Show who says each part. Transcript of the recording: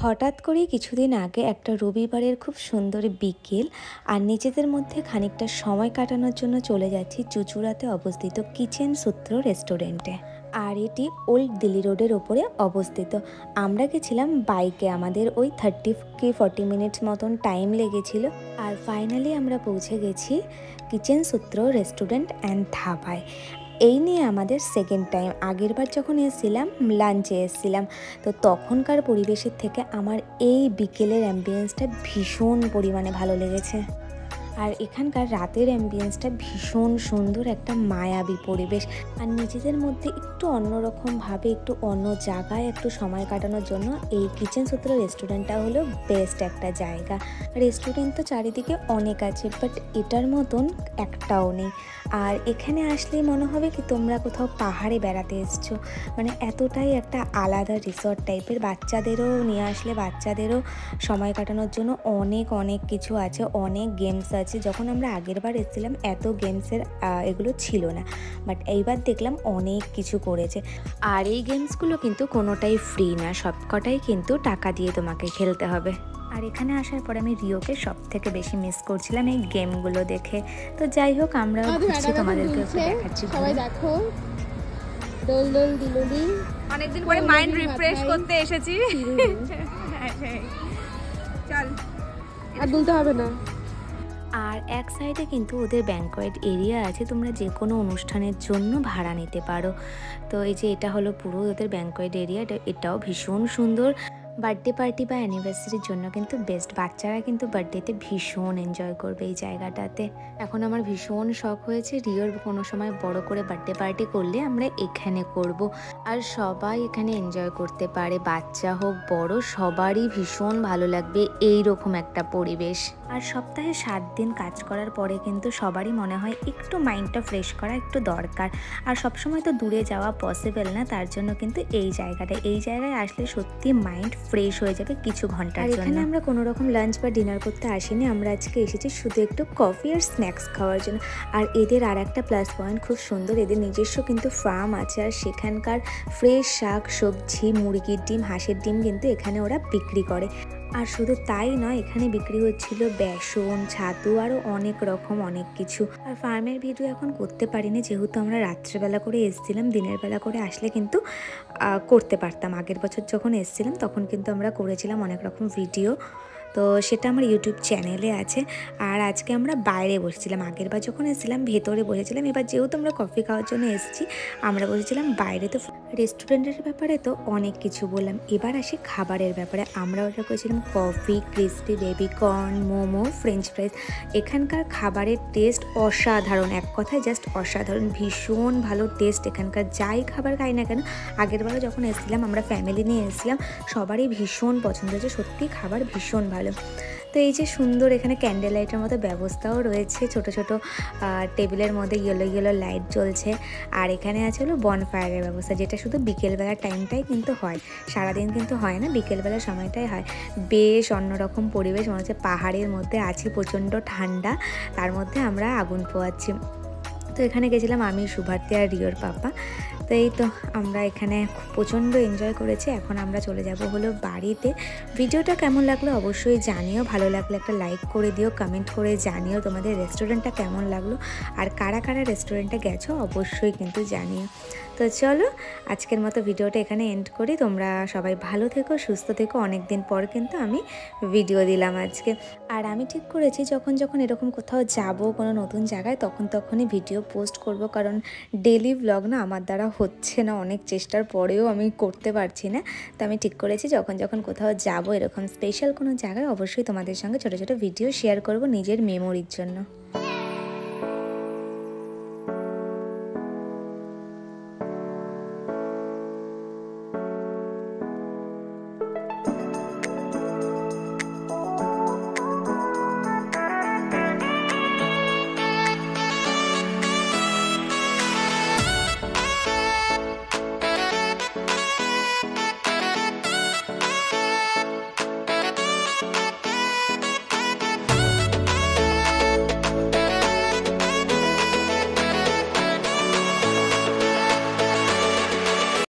Speaker 1: হঠাৎ করেই কিছুদিন আগে একটা রবিবারের খুব সুন্দর বিকেল আর নিজেদের মধ্যে খানিকটা সময় কাটানোর জন্য চলে যাচ্ছি চুঁচুড়াতে অবস্থিত কিচেন সূত্র রেস্টুরেন্টে। আর এটি ওল্ড দিল্লি রোডের ওপরে অবস্থিত। আমরা গেছিলাম বাইকে, আমাদের ওই 30-40 মিনিটস মতন টাইম লেগেছিল। আর ফাইনালি আমরা পৌঁছে গেছি কিচেন সূত্র রেস্টুরেন্ট অ্যান্ড ধাবায়। এই নিয়ে আমাদের সেকেন্ড টাইম। আগের বার যখন এসেছিলাম লাঞ্চে এসেছিলাম, তো তখনকার পরিবেশের থেকে আমার এই বিকেলের অ্যাম্বিয়েন্সটা ভীষণ পরিমাণে ভালো লেগেছে। আর এখানকার রাতের অ্যাম্বিয়েন্সটা ভীষণ সুন্দর, একটা মায়াবী পরিবেশ। আর নিজেদের মধ্যে একটু অন্যরকমভাবে, একটু অন্য জায়গায় একটু সময় কাটানোর জন্য এই কিচেন সূত্র রেস্টুরেন্টটা হলো বেস্ট একটা জায়গা। রেস্টুরেন্ট তো চারিদিকে অনেক আছে, বাট এটার মতন একটাও নেই। আর এখানে আসলেই মনে হবে কি তোমরা কোথাও পাহাড়ে বেড়াতে এসছো, মানে এতটাই একটা আলাদা রিসর্ট টাইপের। বাচ্চাদেরও নিয়ে আসলে বাচ্চাদেরও সময় কাটানোর জন্য অনেক অনেক কিছু আছে, অনেক গেমস আছে। যখন আমরা আগের বার এসেছিলাম এত গেমসের এগুলো ছিল না, বাট এইবার দেখলাম অনেক কিছু করেছে। আর এই গেমসগুলো কিন্তু কোনোটাই ফ্রি না, সবকটাই কিন্তু টাকা দিয়ে তোমাকে খেলতে হবে। আর এখানে আসার পরে আমি রিওকে সব থেকে বেশি মিস করছিলাম এই গেমগুলো দেখে। তো যাই হোক, আমরা ঘুরছি, তোমাদেরকে দেখাচ্ছি।
Speaker 2: সবাই দেখো, দোল দোল দিলুলি,
Speaker 3: অনেকদিন পরে মাইন্ড রিফ্রেশ করতে এসেছি। চল,
Speaker 2: আর দুলতে হবে না।
Speaker 1: আর এক সাইডে কিন্তু ওদের ব্যাংকোয়েট এরিয়া আছে, তোমরা যে কোনো অনুষ্ঠানের জন্য ভাড়া নিতে পারো। তো এই যে এটা হলো পুরো ওদের ব্যাংকোয়েট এরিয়া। এটাও ভীষণ সুন্দর। বার্থডে পার্টি বা অ্যানিভার্সারির জন্য কিন্তু বেস্ট। বাচ্চারা কিন্তু বার্থডেতে ভীষণ এনজয় করবে এই জায়গাটাতে। এখন আমার ভীষণ শখ হয়েছে রিওর কোনো সময় বড় করে বার্থডে পার্টি করলে আমরা এখানে করব। আর সবাই এখানে এনজয় করতে পারে, বাচ্চা হোক বড়, সবারই ভীষণ ভালো লাগবে এই রকম একটা পরিবেশ। আর সপ্তাহে 7 দিন কাজ করার পরে কিন্তু সবারই মনে হয় একটু মাইন্ডটা ফ্রেশ করা একটু দরকার। আর সবসময় তো দূরে যাওয়া পসিবল না, তার জন্য কিন্তু এই জায়গায় আসলে সত্যি মাইন্ড ফ্রেশ হয়ে যাবে কিছু ঘন্টার জন্য। এখানে আমরা কোনো রকম লাঞ্চ বা ডিনার করতে আসিনি, আমরা আজকে এসেছি শুধু একটু কফি আর স্ন্যাক্স খাওয়ার জন্য। আর এদের আর একটা প্লাস পয়েন্ট খুব সুন্দর, এদের নিজস্ব কিন্তু ফার্ম আছে। আর সেখানকার ফ্রেশ শাক সবজি, মুরগির ডিম, হাঁসের ডিম কিন্তু এখানে ওরা বিক্রি করে। আর শুধু তাই নয়, এখানে বিক্রি হচ্ছিল বেসন, ছাতু, আরও অনেক রকম অনেক কিছু। আর ফার্মের ভিডিও এখন করতে পারিনি, যেহেতু আমরা রাত্রেবেলা করে এসেছিলাম। দিনের বেলা করে আসলে কিন্তু করতে পারতাম। আগের বছর যখন এসেছিলাম তখন কিন্তু আমরা করেছিলাম অনেক রকম ভিডিও, তো সেটা আমার ইউটিউব চ্যানেলে আছে। আর আজকে আমরা বাইরে বসেছিলাম, আগের বার যখন এসেছিলাম ভেতরে বসেছিলাম। এবার যেহেতু আমরা কফি খাওয়ার জন্য এসেছি, আমরা বসেছিলাম বাইরে। তো রেস্টুরেন্টের ব্যাপারে তো অনেক কিছু বললাম, এবার আসি খাবারের ব্যাপারে। আমরা অর্ডার করেছিলাম coffee, crispy baby corn, momo, French ফ্রাইজ। এখানকার খাবারের টেস্ট অসাধারণ, এক কথায় জাস্ট অসাধারণ, ভীষণ ভালো টেস্ট। এখানকার যাই খাবার খাই না কেন, আগের বারও যখন এসেছিলাম আমরা ফ্যামিলি নিয়ে এসেছিলাম, সবারই ভীষণ পছন্দ হয়েছে, সত্যি খাবার ভীষণ ভালো। তো এই যে সুন্দর এখানে ক্যান্ডেল লাইটের মতো ব্যবস্থাও রয়েছে, ছোট ছোট টেবিলের মধ্যে ইয়েলো লাইট জ্বলছে। আর এখানে আছে হলো বনফায়ারের ব্যবস্থা, যেটা শুধু বিকেলবেলার টাইমটাই কিন্তু হয়, সারাদিন কিন্তু হয় না, বিকেলবেলার সময়টাই হয়। বেশ অন্যরকম পরিবেশ, মনে হচ্ছে পাহাড়ের মধ্যে আছি, প্রচণ্ড ঠান্ডা, তার মধ্যে আমরা আগুন পোয়াচ্ছি। তো এখানে গেছিলাম আমি, শুভার্তি আর রিওর পাপা। তো এই তো আমরা এখানে প্রচণ্ড এনজয় করেছি। এখন আমরা চলে যাব হলো বাড়িতে। ভিডিওটা কেমন লাগলো অবশ্যই জানিও, ভালো লাগলে একটা লাইক করে দিও, কমেন্ট করে জানিও তোমাদের রেস্টুরেন্টটা কেমন লাগলো, আর কারা কারা রেস্টুরেন্টে গেছো অবশ্যই কিন্তু জানিও। তো চলো আজকের মতো ভিডিওটা এখানে এন্ড করি। তোমরা সবাই ভালো থেকো, সুস্থ থেকো। অনেক দিন পর কিন্তু আমি ভিডিও দিলাম আজকে। আর আমি ঠিক করেছি যখন এরকম কোথাও যাব কোনো নতুন জায়গায়, তখনই ভিডিও পোস্ট করব, কারণ ডেলি ব্লগ না আমার দ্বারা হচ্ছে না, অনেক চেষ্টার পরেও আমি করতে পারছি না। তো আমি ঠিক করেছি যখন কোথাও যাব এরকম স্পেশাল কোনো জায়গায়, অবশ্যই তোমাদের সঙ্গে ছোটো ছোটো ভিডিও শেয়ার করব নিজের মেমোরির জন্য।